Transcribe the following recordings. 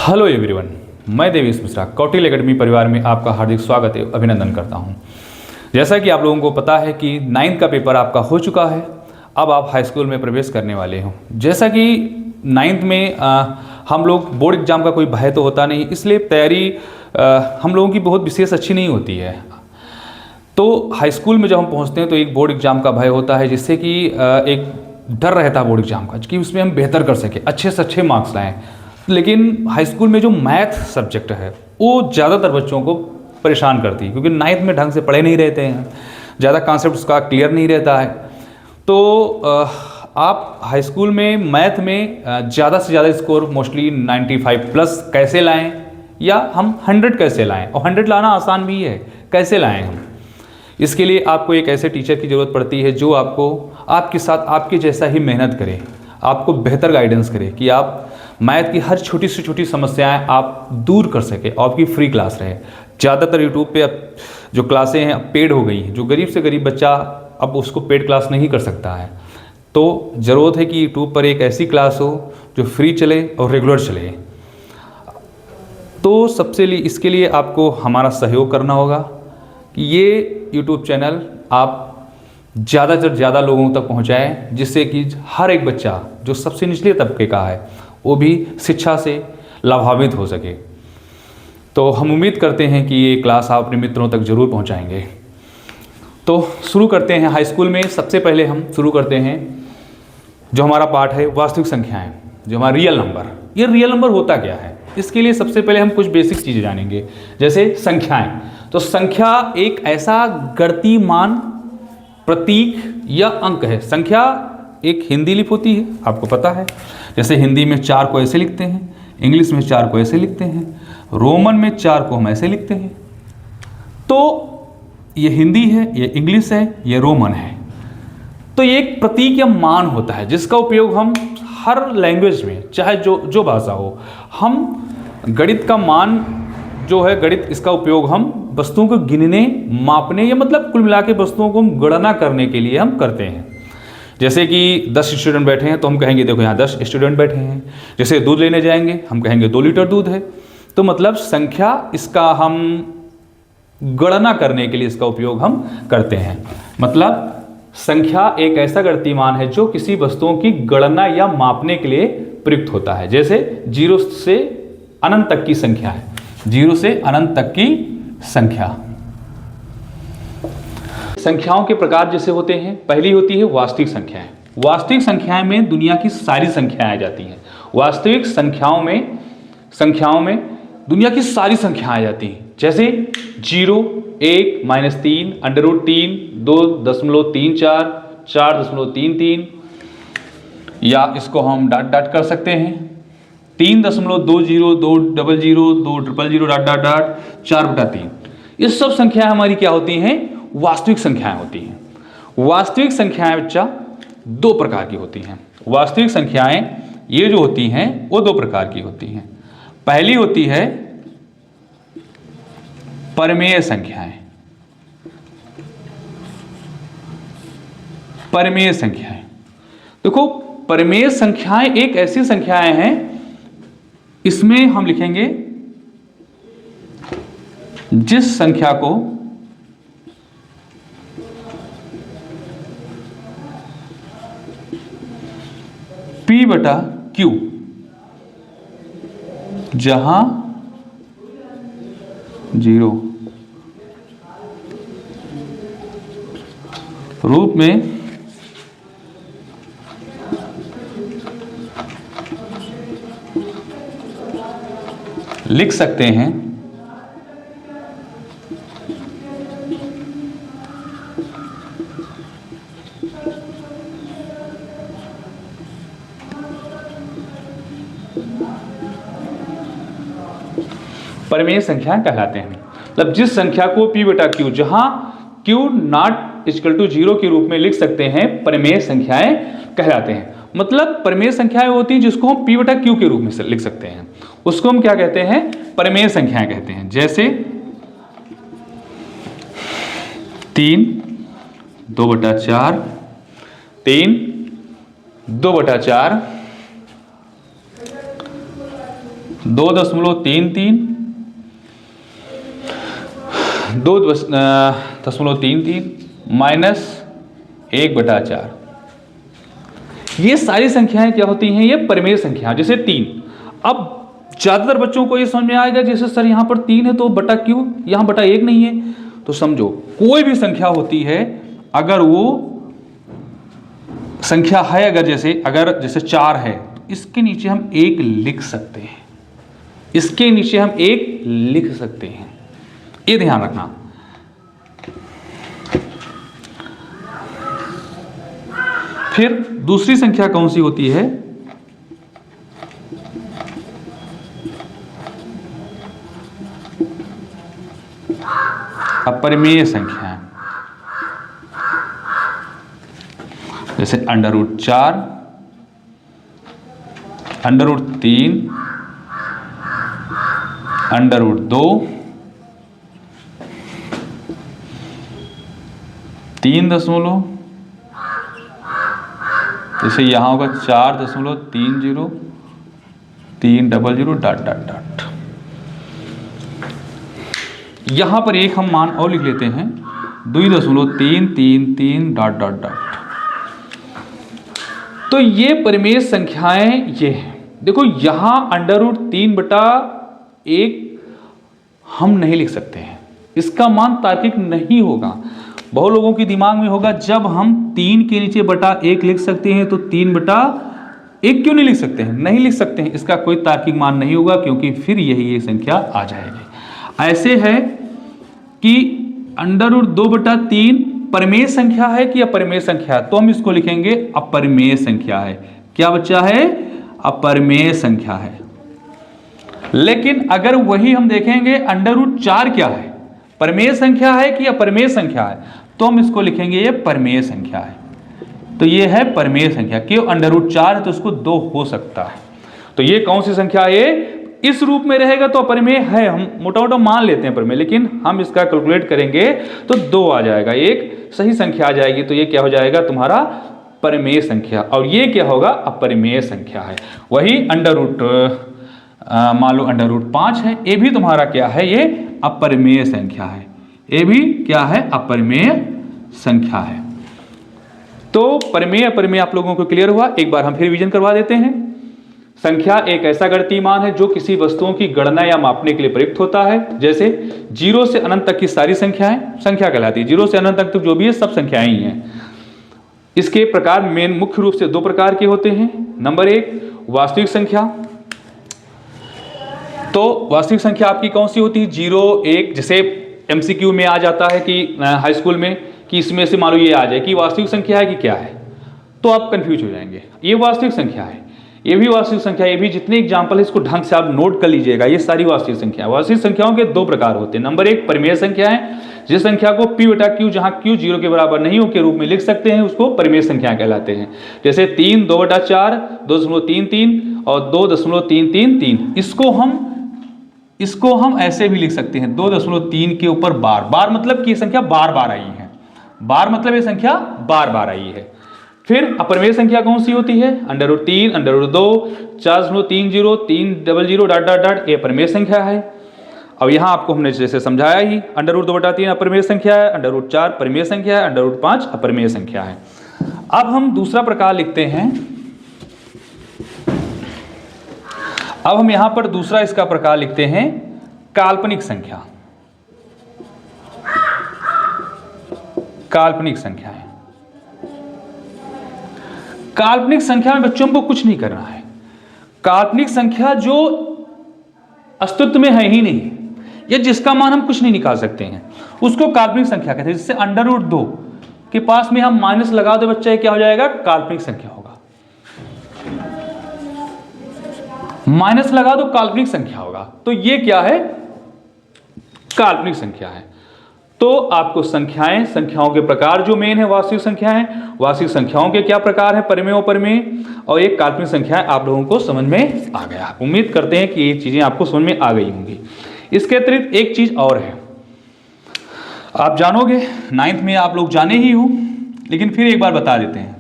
Hello everyone, मैं Devesh Mishra Kautilya academy परिवार में आपका हार्दिक स्वागत एवं अभिनंदन करता हूं। जैसा कि आप लोगों को पता है कि 9th का पेपर आपका हो चुका है, अब आप हाई स्कूल में प्रवेश करने वाले हो। जैसा कि 9th में हम लोग बोर्ड एग्जाम का कोई भय तो होता नहीं, इसलिए तैयारी हम लोगों की बहुत विशेष अच्छी नहीं होती है। तो हाई स्कूल में जब हम पहुँचते हैं तो एक बोर्ड एग्जाम का भय होता है, जिससे कि एक डर रहता है बोर्ड एग्जाम का कि उसमें हम बेहतर कर सकें, अच्छे से अच्छे मार्क्स लाएँ। लेकिन हाई स्कूल में जो मैथ सब्जेक्ट है वो ज़्यादातर बच्चों को परेशान करती है, क्योंकि 9th में ढंग से पढ़े नहीं रहते हैं, ज़्यादा कॉन्सेप्ट उसका क्लियर नहीं रहता है। तो आप हाई स्कूल में मैथ में ज़्यादा से ज़्यादा स्कोर मोस्टली 95 प्लस कैसे लाएं, या हम 100 कैसे लाएं, और 100 लाना आसान भी है, कैसे लाएं हम। इसके लिए आपको एक ऐसे टीचर की ज़रूरत पड़ती है जो आपको आपके साथ आपके जैसा ही मेहनत करे, आपको बेहतर गाइडेंस करे कि आप मैथ की हर छोटी से छोटी समस्याएं आप दूर कर सके और आपकी फ्री क्लास रहे। ज़्यादातर यूट्यूब पे अब जो क्लासें हैं पेड हो गई हैं, जो गरीब से गरीब बच्चा अब उसको पेड क्लास नहीं कर सकता है। तो ज़रूरत है कि यूट्यूब पर एक ऐसी क्लास हो जो फ्री चले और रेगुलर चले। तो इसके लिए आपको हमारा सहयोग करना होगा कि ये यूट्यूब चैनल आप ज़्यादा से ज़्यादा लोगों तक पहुँचाएँ, जिससे कि हर एक बच्चा जो सबसे निचले तबके का है वो भी शिक्षा से लाभान्वित हो सके। तो हम उम्मीद करते हैं कि ये क्लास आप अपने मित्रों तक जरूर पहुंचाएंगे। तो शुरू करते हैं। हाई स्कूल में सबसे पहले हम शुरू करते हैं जो हमारा पार्ट है वास्तविक संख्याएं, जो हमारा रियल नंबर। ये रियल नंबर होता क्या है, इसके लिए सबसे पहले हम कुछ बेसिक चीज़ें जानेंगे, जैसे संख्याएं। तो संख्या एक ऐसा गणितीय मान, प्रतीक या अंक है। संख्या एक हिंदी लिपि होती है, आपको पता है। जैसे हिंदी में 4 को ऐसे लिखते हैं, इंग्लिश में 4 को ऐसे लिखते हैं, रोमन में 4 को हम ऐसे लिखते हैं। तो ये हिंदी है, ये इंग्लिश है, ये रोमन है। तो ये एक प्रतीक या मान होता है जिसका उपयोग हम हर लैंग्वेज में, चाहे जो भाषा हो, हम गणित का मान जो है, गणित इसका उपयोग हम वस्तुओं को गिनने, मापने, या मतलब कुल मिला के वस्तुओं को गणना करने के लिए हम करते हैं। जैसे कि 10 स्टूडेंट बैठे हैं तो हम कहेंगे देखो यहाँ 10 स्टूडेंट बैठे हैं। जैसे दूध लेने जाएंगे हम कहेंगे 2 लीटर दूध है। तो मतलब संख्या, इसका हम गणना करने के लिए इसका उपयोग हम करते हैं। मतलब संख्या एक ऐसा गणितीय मान है जो किसी वस्तुओं की गणना या मापने के लिए प्रयुक्त होता है। जैसे 0 से अनंत तक की संख्या है, 0 से अनंत तक की संख्या। संख्याओं के प्रकार जैसे होते हैं, पहली होती है वास्तविक संख्याएं। वास्तविक संख्याएं में दुनिया की सारी संख्याएं आ जाती हैं। वास्तविक संख्याओं में दुनिया की सारी संख्याएं आ जाती हैं। जैसे 0, 1, -3, √3, 2.34, 4.33, या इसको हम डॉट कर सकते हैं 3.20, 200, 200, 4/3। ये सब संख्याएं हमारी क्या होती हैं? वास्तविक संख्याएं होती हैं। वास्तविक संख्याएं बच्चा 2 प्रकार की होती हैं। वास्तविक संख्याएं ये जो होती हैं वो 2 प्रकार की होती हैं। पहली होती है परिमेय संख्याएं। परिमेय संख्याएं, देखो परिमेय संख्याएं एक ऐसी संख्याएं हैं, इसमें हम लिखेंगे जिस संख्या को P/Q, जहां 0 रूप में लिख सकते हैं। परिमेय संख्याएं कहलाते हैं। मतलब जिस संख्या को P/Q, जहां Q ≠ 0 के रूप में लिख सकते हैं, परिमेय संख्याएं कहलाते हैं। मतलब परिमेय संख्याएं होती हैं जिसको हम P/Q के रूप में लिख सकते हैं, उसको हम क्या कहते हैं? परिमेय संख्याएं कहते हैं। जैसे 3 2/4, 3 2/4, 2.33, 2.33 माइनस 1/4। ये सारी संख्याएं क्या होती हैं? ये परिमेय संख्या, जैसे 3। अब ज्यादातर बच्चों को ये समझ में आएगा जैसे सर यहाँ पर 3 है तो बटा क्यों, यहाँ बटा 1 नहीं है। तो समझो कोई भी संख्या होती है, अगर वो संख्या है, अगर जैसे 4 है तो इसके नीचे हम 1 लिख सकते हैं, इसके नीचे हम 1 लिख सकते हैं, ये ध्यान रखना। फिर दूसरी संख्या कौन सी होती है? अपरिमेय संख्या, जैसे √4, √3, √2, 3 दशमलव, जैसे यहां होगा 4.30, 300 ... यहां पर एक हम मान और लिख लेते हैं, 2.333 ... तो ये परिमेय संख्याएं ये हैं। देखो यहां √3/1 हम नहीं लिख सकते हैं, इसका मान तार्किक नहीं होगा। बहुत लोगों के दिमाग में होगा जब हम 3 के नीचे /1 लिख सकते हैं तो 3/1 क्यों नहीं लिख सकते हैं? नहीं लिख सकते हैं, इसका कोई तार्किक मान नहीं होगा, क्योंकि फिर यही ये संख्या आ जाएगी। ऐसे है कि √2/3 परिमेय संख्या है कि अपरिमेय संख्या है, तो हम इसको लिखेंगे अपरिमेय संख्या है। क्या बच्चा है? अपरिमेय संख्या है। लेकिन अगर वही हम देखेंगे √4 क्या है, परिमेय संख्या है कि अपरिमेय संख्या है, तो हम इसको लिखेंगे ये परिमेय संख्या है। तो ये है परिमेय संख्या, क्यों? √4 है तो उसको 2 हो सकता है। तो ये कौन सी संख्या है? इस रूप में रहेगा तो अपरिमेय है, हम मोटा मोटा मान लेते हैं परिमेय, लेकिन हम इसका कैलकुलेट करेंगे तो 2 आ जाएगा, एक सही संख्या आ जाएगी। तो ये क्या हो जाएगा? तुम्हारा परिमेय संख्या। और ये क्या होगा? अपरिमेय संख्या है। वही मान लो √5 है, ये भी तुम्हारा क्या है? ये अपरिमेय संख्या है। ये भी क्या है? अपरिमेय संख्या है। तो परिमेय अपरिमेय आप लोगों को क्लियर हुआ? एक बार हम फिर रिवीजन करवा देते हैं। संख्या एक ऐसा गणितीय मान है जो किसी वस्तुओं की गणना या मापने के लिए प्रयुक्त होता है। जैसे 0 से अनंत तक की सारी संख्याएं संख्या कहलाती है। 0 से अनंत तक जो भी है सब संख्याएं ही हैं। इसके प्रकार मुख्य रूप से 2 प्रकार के होते हैं। नंबर 1 वास्तविक संख्या। तो वास्तविक संख्या आपकी कौन सी होती है? 0, 1। जैसे MCQ में आ जाता है कि हाई स्कूल में कि इसमें से मान लो ये आ जाए कि वास्तविक संख्या है कि क्या है, तो आप कंफ्यूज हो जाएंगे। ये वास्तविक संख्या है, ये भी वास्तविक संख्या, ये भी जितने एग्जाम्पल है इसको ढंग से आप नोट कर लीजिएगा। ये सारी वास्तविक संख्या। वास्तविक संख्याओं के 2 प्रकार होते हैं। नंबर 1 परिमेय संख्या है, जिस संख्या को P/Q जहां Q 0 के बराबर नहीं हो के रूप में लिख सकते हैं, उसको परिमेय संख्या कहलाते हैं। जैसे 3 2/4, 2.33 और 2.333। इसको हम ऐसे भी लिख सकते हैं, 2.3 के ऊपर बार मतलब कि संख्या बार बार आई है। बार मतलब ये संख्या बार बार आई है। फिर अपरिमेय संख्या कौन सी होती है? √3, √2, 4.30, 300 ... ये परिमेय संख्या है। अब यहां आपको हमने जैसे समझाया ही, √2/3 अपरिमेय संख्या है, √4 परिमेय संख्या है, √5 अपरिमेय संख्या है। अब हम दूसरा प्रकार लिखते हैं। अब हम यहां पर दूसरा इसका प्रकार लिखते हैं काल्पनिक संख्या। काल्पनिक संख्या है। काल्पनिक संख्या में बच्चों को कुछ नहीं करना है। काल्पनिक संख्या जो अस्तित्व में है ही नहीं, या जिसका मान हम कुछ नहीं निकाल सकते हैं, उसको काल्पनिक संख्या कहते हैं। जिससे √2 के पास में हम माइनस लगा दो बच्चा, क्या हो जाएगा? काल्पनिक संख्या होगा। माइनस लगा दो काल्पनिक संख्या होगा। तो ये क्या है? काल्पनिक संख्या है। तो आपको संख्याओं के प्रकार जो मेन है वास्तविक संख्याएं, वास्तविक संख्याओं के क्या प्रकार हैं? परिमेय अपरिमेय, और एक काल्पनिक संख्या आप लोगों को समझ में आ गया। उम्मीद करते हैं कि ये चीजें आपको समझ में आ गई होंगी। इसके अतिरिक्त एक चीज और है, आप जानोगे, 9th में आप लोग जाने ही हो, लेकिन फिर एक बार बता देते हैं।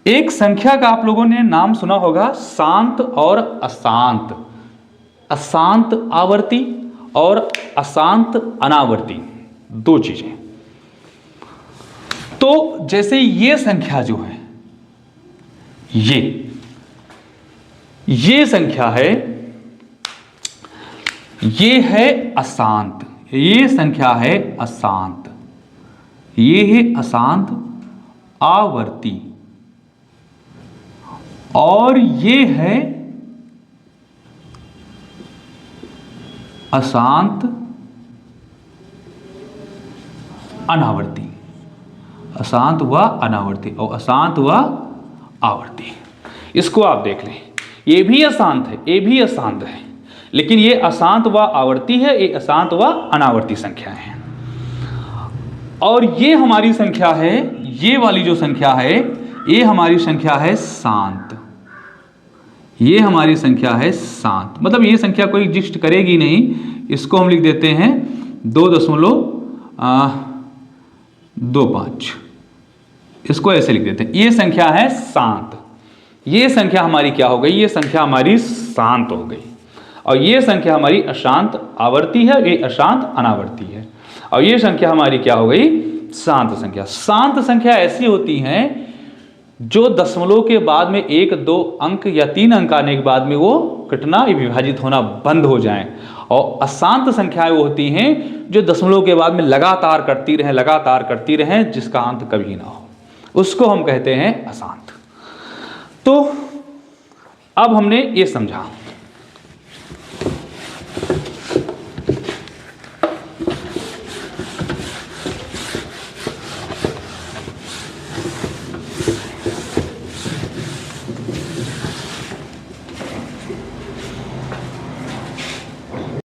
एक संख्या का आप लोगों ने नाम सुना होगा शांत और अशांत। अशांत आवर्ती और अशांत अनावर्ती, दो चीजें। तो जैसे ये संख्या जो है, ये संख्या है, ये है अशांत, ये संख्या है अशांत, ये है अशांत आवर्ती, और ये है अशांत अनावर्ती, अशांत व अनावर्ती और अशांत व आवर्ती। इसको आप देख लें, ये भी अशांत है, ये भी अशांत है, लेकिन ये अशांत व आवर्ती है, ये अशांत व अनावर्ती संख्या है। और ये हमारी संख्या है, ये वाली जो संख्या है, ये हमारी संख्या है शांत, ये हमारी संख्या है शांत, मतलब ये संख्या कोई एग्जिस्ट करेगी नहीं। इसको हम लिख देते हैं 2.25, इसको ऐसे लिख देते हैं। ये संख्या है शांत, ये संख्या हमारी क्या हो गई, ये संख्या हमारी शांत हो गई। और ये संख्या हमारी अशांत आवर्ती है, ये अशांत अनावर्ती है। और ये संख्या हमारी क्या हो गई, शांत संख्या। शांत संख्या ऐसी होती हैं जो दशमलव के बाद में 1, 2 अंक या 3 अंक आने के बाद में वो कटना या विभाजित होना बंद हो जाएं। और अशांत संख्याएं वो होती हैं जो दशमलव के बाद में लगातार कटती रहें, लगातार कटती रहें, जिसका अंत कभी ना हो, उसको हम कहते हैं अशांत। तो अब हमने ये समझा